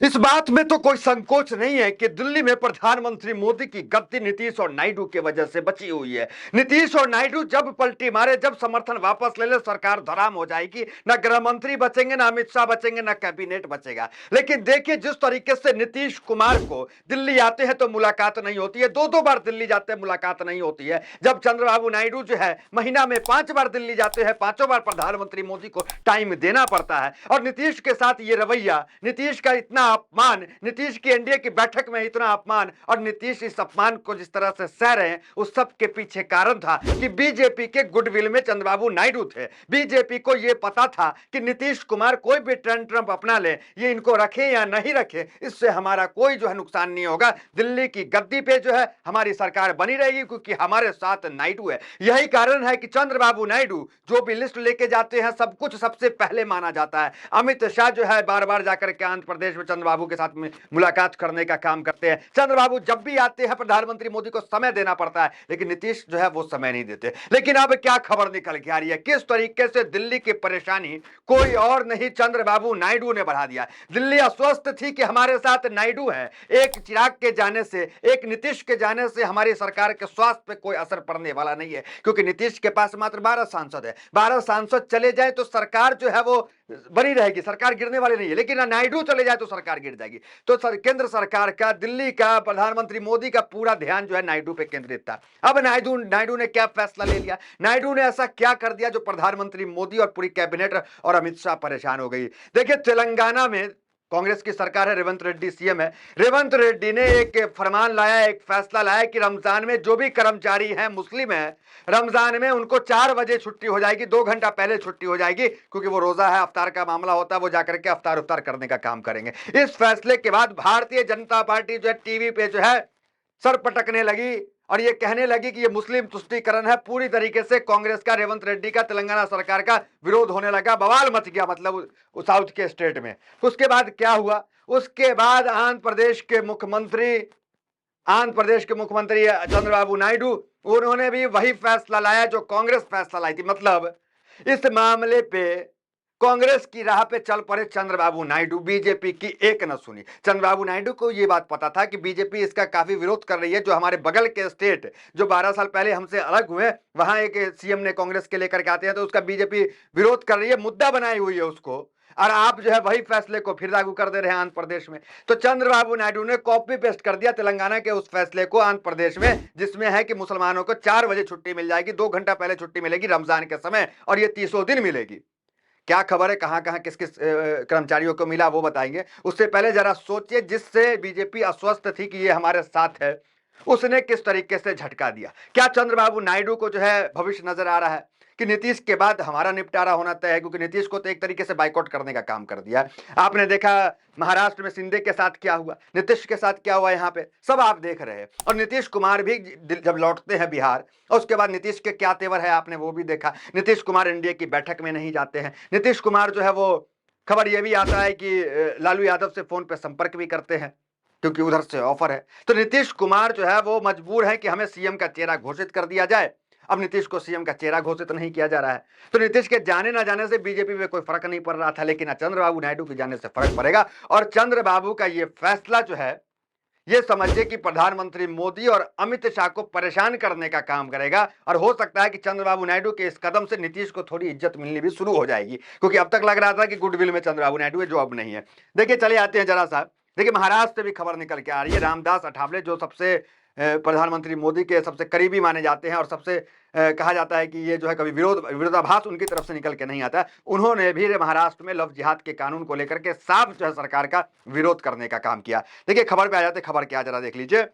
इस बात में तो कोई संकोच नहीं है कि दिल्ली में प्रधानमंत्री मोदी की गद्दी नीतीश और नायडू की वजह से बची हुई है। नीतीश और नायडू जब पलटी मारे, जब समर्थन वापस ले ले, सरकार धराम हो जाएगी। ना गृह मंत्री बचेंगे, ना अमित शाह बचेंगे, ना कैबिनेट बचेगा। लेकिन देखिए, जिस तरीके से नीतीश कुमार को दिल्ली आते हैं तो मुलाकात नहीं होती है, दो दो बार दिल्ली जाते हैं मुलाकात नहीं होती है। जब चंद्रबाबू नायडू जो है महीना में 5 बार दिल्ली जाते हैं, 5 बार प्रधानमंत्री मोदी को टाइम देना पड़ता है। और नीतीश के साथ ये रवैया, नीतीश का इतना अपमान, नीतीश की एनडीए की बैठक में इतना अपमान, और नीतीश इस अपमान को जिस तरह से सह रहे हैं, उस सब के पीछे कारण था कि बीजेपी के गुडविल में चंद्रबाबू नायडू थे। बीजेपी को यह पता था कि नीतीश कुमार कोई भी ट्रम्प अपना ले, ये इनको रखे या नहीं रखे, इससे हमारा कोई जो है नुकसान नहीं होगा। दिल्ली की गद्दी पे जो है हमारी सरकार बनी रहेगी, क्योंकि हमारे साथ नायडू है। यही कारण है कि चंद्रबाबू नायडू जो भी लिस्ट लेके जाते हैं, सब कुछ सबसे पहले माना जाता है। अमित शाह जो है बार बार जाकर के आंध्र प्रदेश में चंद्रबाबू के साथ में मुलाकात करने का काम करते हैं। चंद्रबाबू जब भी आते हैं, प्रधानमंत्री मोदी को समय देना पड़ता है, लेकिन नीतीश जो है वो समय नहीं देते। लेकिन अब क्या खबर निकल के आ रही है, किस तरीके से दिल्ली की परेशानी कोई और नहीं, चंद्रबाबू नायडू ने बढ़ा दिया। दिल्ली अस्वस्थ थी कि हमारे साथ नायडू है। एक चिराग के जाने से, एक नीतीश के जाने से हमारी सरकार के स्वास्थ्य पे कोई असर पड़ने वाला नहीं है, क्योंकि नीतीश के पास मात्र 12 सांसद है। 12 सांसद चले जाए तो सरकार जो है वो बनी रहेगी, सरकार गिरने वाली नहीं है। लेकिन नायडू चले जाए तो सरकार गिर जाएगी। तो केंद्र सरकार का, दिल्ली का, प्रधानमंत्री मोदी का पूरा ध्यान जो है नायडू पे केंद्रित था। अब नायडू ने क्या फैसला ले लिया, नायडू ने ऐसा क्या कर दिया जो प्रधानमंत्री मोदी और पूरी कैबिनेट और अमित शाह परेशान हो गई। देखिए, तेलंगाना में कांग्रेस की सरकार है, रेवंत रेड्डी सीएम है। रेवंत रेड्डी ने एक फरमान लाया, एक फैसला लाया कि रमजान में जो भी कर्मचारी हैं, मुस्लिम है, रमजान में उनको 4 बजे छुट्टी हो जाएगी, 2 घंटा पहले छुट्टी हो जाएगी, क्योंकि वो रोजा है, अफ्तार का मामला होता है, वो जाकर के अफ्तार उफ्तार करने का काम करेंगे। इस फैसले के बाद भारतीय जनता पार्टी जो है टीवी पे जो है सर पटकने लगी और ये कहने लगी कि ये मुस्लिम तुष्टीकरण है। पूरी तरीके से कांग्रेस का, रेवंत रेड्डी का, तेलंगाना सरकार का विरोध होने लगा, बवाल मच गया, मतलब साउथ के स्टेट में। उसके बाद क्या हुआ, उसके बाद आंध्र प्रदेश के मुख्यमंत्री चंद्रबाबू नायडू, उन्होंने भी वही फैसला लाया जो कांग्रेस फैसला लाई थी। मतलब इस मामले पे कांग्रेस की राह पे चल पड़े चंद्रबाबू नायडू, बीजेपी की एक न सुनी। चंद्रबाबू नायडू को यह बात पता था कि बीजेपी इसका काफी विरोध कर रही है। जो हमारे बगल के स्टेट जो 12 साल पहले हमसे अलग हुए, वहां एक सीएम ने कांग्रेस के लेकर के आते हैं, तो उसका बीजेपी विरोध कर रही है, मुद्दा बनाई हुई है उसको, और आप जो है वही फैसले को फिर लागू कर दे रहे हैं आंध्र प्रदेश में। तो चंद्रबाबू नायडू ने कॉपी पेस्ट कर दिया तेलंगाना के उस फैसले को आंध्र प्रदेश में, जिसमें है कि मुसलमानों को 4 बजे छुट्टी मिल जाएगी, 2 घंटा पहले छुट्टी मिलेगी रमजान के समय, और ये 30 दिन मिलेगी। क्या खबर है, कहां कहां किस किस कर्मचारियों को मिला, वो बताएंगे। उससे पहले जरा सोचिए, जिससे बीजेपी अस्वस्थ थी कि ये हमारे साथ है, उसने किस तरीके से झटका दिया। क्या चंद्रबाबू नायडू को जो है भविष्य नजर आ रहा है कि नीतीश के बाद हमारा निपटारा होना तय है, क्योंकि नीतीश को तो एक तरीके से बाइकआउट करने का काम कर दिया। आपने देखा महाराष्ट्र में शिंदे के साथ क्या हुआ, नीतीश के साथ क्या हुआ, यहाँ पे सब आप देख रहे हैं। और नीतीश कुमार भी जब लौटते हैं बिहार, और उसके बाद नीतीश के क्या तेवर है आपने वो भी देखा। नीतीश कुमार एनडीए की बैठक में नहीं जाते हैं। नीतीश कुमार जो है वो, खबर यह भी आता है कि लालू यादव से फोन पे संपर्क भी करते हैं, क्योंकि उधर से ऑफर है। तो नीतीश कुमार जो है वो मजबूर है कि हमें सीएम का चेहरा घोषित कर दिया जाए। अब नीतीश को सीएम का चेहरा घोषित नहीं किया जा रहा है, तो नीतीश के जाने ना जाने से बीजेपी में कोई फर्क नहीं पड़ रहा था, लेकिन चंद्रबाबू नायडू के जाने से फर्क पड़ेगा। और चंद्रबाबू का ये फैसला जो है, ये समझिए कि प्रधानमंत्री मोदी और अमित शाह को परेशान करने का काम करेगा। और हो सकता है कि चंद्रबाबू नायडू के इस कदम से नीतीश को थोड़ी इज्जत मिलनी भी शुरू हो जाएगी, क्योंकि अब तक लग रहा था कि गुडविल में चंद्रबाबू नायडू है, जो अब नहीं है। देखिए, चले आते हैं जरा सा, देखिए महाराष्ट्र से भी खबर निकल के आ रही है। रामदास अठावले जो सबसे प्रधानमंत्री मोदी के सबसे करीबी माने जाते हैं, और सबसे कहा जाता है कि ये जो है कभी विरोधाभास उनकी तरफ से निकल के नहीं आता, उन्होंने भी महाराष्ट्र में लव जिहाद के कानून को लेकर के साफ जो है सरकार का विरोध करने का काम किया। देखिए खबर पे आ जाते, खबर क्या जरा देख लीजिए।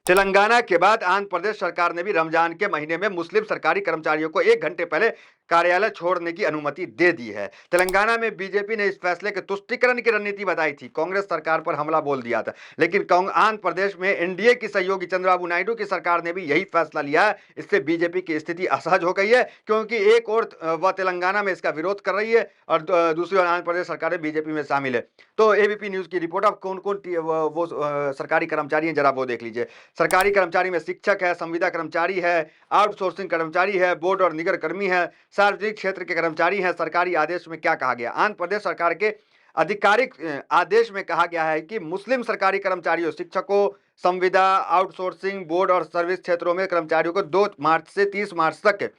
तेलंगाना के बाद आंध्र प्रदेश सरकार ने भी रमजान के महीने में मुस्लिम सरकारी कर्मचारियों को 1 घंटे पहले कार्यालय छोड़ने की अनुमति दे दी है। तेलंगाना में बीजेपी ने इस फैसले के तुष्टीकरण की रणनीति बताई थी, कांग्रेस सरकार पर हमला बोल दिया था। लेकिन आंध्र प्रदेश में एनडीए की सहयोगी चंद्रबाबू नायडू की सरकार ने भी यही फैसला लिया है। इससे बीजेपी की स्थिति असहज हो गई है, क्योंकि एक और वह तेलंगाना में इसका विरोध कर रही है, और दूसरी ओर आंध्र प्रदेश सरकार बीजेपी में शामिल है। तो एबीपी न्यूज की रिपोर्ट, अब कौन कौन वो सरकारी कर्मचारी हैं जरा वो देख लीजिए। सरकारी कर्मचारी में शिक्षक है, संविदा कर्मचारी है, आउटसोर्सिंग कर्मचारी है, बोर्ड और निगर कर्मी है, सार्वजनिक क्षेत्र के कर्मचारी हैं। सरकारी आदेश में क्या कहा गया, आंध्र प्रदेश सरकार के आधिकारिक आदेश में कहा गया है कि मुस्लिम सरकारी कर्मचारियों, शिक्षकों, संविदा, आउटसोर्सिंग, बोर्ड और सर्विस क्षेत्रों में कर्मचारियों को 2 मार्च से 30 मार्च तक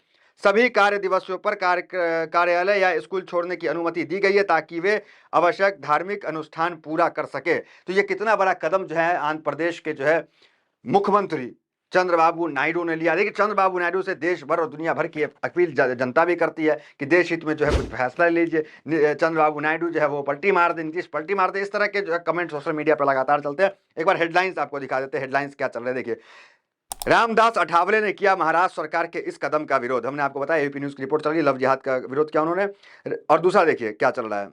सभी कार्य दिवसों पर कार्यालय या स्कूल छोड़ने की अनुमति दी गई है, ताकि वे आवश्यक धार्मिक अनुष्ठान पूरा कर सके। तो ये कितना बड़ा कदम जो है आंध्र प्रदेश के जो है मुख्यमंत्री चंद्रबाबू नायडू ने लिया। देखिए, चंद्रबाबू नायडू से देश भर और दुनिया भर की अपील जनता भी करती है कि देश हित में जो है कुछ फैसला लीजिए। चंद्रबाबू नायडू जो है वो पलटी मार दे, नीतीश पलटी मार दे। इस तरह के जो है कमेंट सोशल मीडिया पर लगातार चलते हैं। एक बार हेडलाइंस आपको दिखा देते हैं, हेडलाइंस क्या चल रहे हैं। देखिए, रामदास अठावले ने किया महाराष्ट्र सरकार के इस कदम का विरोध। हमने आपको बताया, एबीपी न्यूज की रिपोर्ट चल रही, लव जिहाद का विरोध किया उन्होंने। और दूसरा देखिए क्या चल रहा है,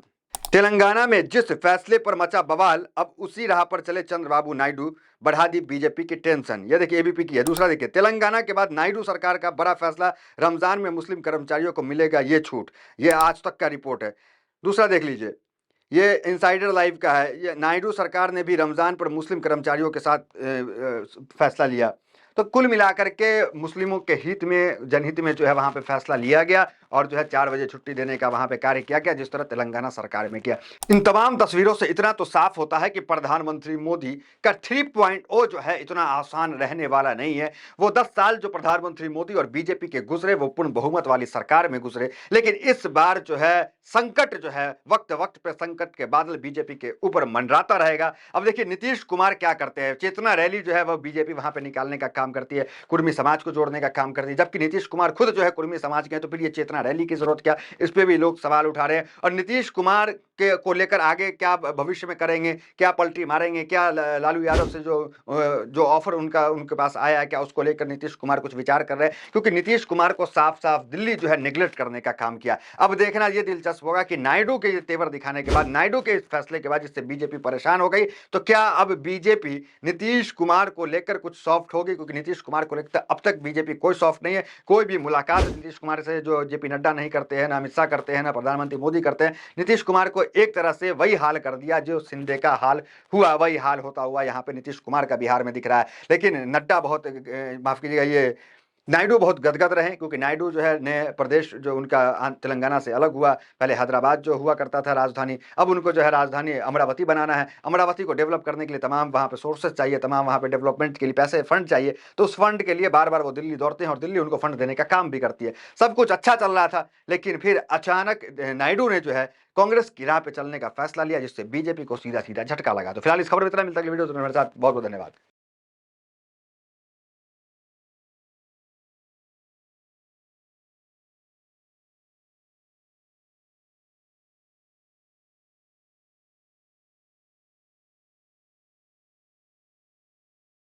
तेलंगाना में जिस फैसले पर मचा बवाल, अब उसी राह पर चले चंद्रबाबू नायडू, बढ़ा दी बीजेपी की टेंशन। यह देखिए एबीपी की है। दूसरा देखिए, तेलंगाना के बाद नायडू सरकार का बड़ा फैसला, रमजान में मुस्लिम कर्मचारियों को मिलेगा ये छूट। ये आज तक का रिपोर्ट है। दूसरा देख लीजिए, ये इनसाइडर लाइव का है। ये नायडू सरकार ने भी रमजान पर मुस्लिम कर्मचारियों के साथ फैसला लिया। तो कुल मिलाकर के मुस्लिमों के हित में, जनहित में जो है वहां पे फैसला लिया गया और जो है 4 बजे छुट्टी देने का वहां पे कार्य किया गया, जिस तरह तेलंगाना सरकार में किया। इन तमाम तस्वीरों से इतना तो साफ होता है कि प्रधानमंत्री मोदी का 3.0 जो है इतना आसान रहने वाला नहीं है। वो 10 साल जो प्रधानमंत्री मोदी और बीजेपी के गुजरे, वो पूर्ण बहुमत वाली सरकार में गुजरे, लेकिन इस बार जो है संकट जो है, वक्त वक्त पे संकट के बादल बीजेपी के ऊपर मंडराता रहेगा। अब देखिए नीतीश कुमार क्या करते हैं। चेतना रैली जो है वह बीजेपी वहां पे निकालने का काम करती है, कुर्मी समाज को जोड़ने का काम करती है, जबकि नीतीश कुमार खुद जो है कुर्मी समाज के हैं, तो फिर ये चेतना रैली की जरूरत क्या, इस पे भी लोग सवाल उठा रहे हैं। और नीतीश कुमार के को लेकर आगे क्या भविष्य में करेंगे, क्या पलटी मारेंगे, क्या लालू यादव से जो ऑफर उनके पास आया है, क्या उसको लेकर नीतीश कुमार कुछ विचार कर रहे हैं, क्योंकि नीतीश कुमार को साफ साफ दिल्ली जो है निगलेक्ट करने का काम किया। अब देखना ये दिलचस्प होगा कि नायडू के तेवर दिखाने के बाद, नायडू के इस फैसले के बाद जिससे बीजेपी परेशान हो गई, तो क्या अब बीजेपी नीतीश कुमार को लेकर कुछ सॉफ्ट होगी, क्योंकि नीतीश कुमार को लेकर अब तक बीजेपी कोई सॉफ्ट नहीं है। कोई भी मुलाकात नीतीश कुमार से जो जेपी नड्डा नहीं करते हैं, ना अमित शाह करते हैं, ना प्रधानमंत्री मोदी करते हैं। नीतीश कुमार को एक तरह से वही हाल कर दिया जो शिंदे का हाल हुआ, वही हाल होता हुआ यहाँ पे नीतीश कुमार का बिहार में दिख रहा है। लेकिन नड्डा बहुत, माफ कीजिएगा, ये नायडू बहुत गदगद रहे, क्योंकि नायडू जो है नए प्रदेश जो उनका तेलंगाना से अलग हुआ, पहले हैदराबाद जो हुआ करता था राजधानी, अब उनको जो है राजधानी अमरावती बनाना है। अमरावती को डेवलप करने के लिए तमाम वहाँ पे सोर्सेज चाहिए, तमाम वहाँ पे डेवलपमेंट के लिए पैसे, फंड चाहिए। तो उस फंड के लिए बार बार वो दिल्ली दौड़ते हैं और दिल्ली उनको फंड देने का काम भी करती है। सब कुछ अच्छा चल रहा था, लेकिन फिर अचानक नायडू ने जो है कांग्रेस की राह पे चलने का फैसला लिया, जिससे बीजेपी को सीधा सीधा झटका लगा। तो फिलहाल इस खबर में इतना, मिलता है वीडियो मेरे साथ। बहुत बहुत धन्यवाद।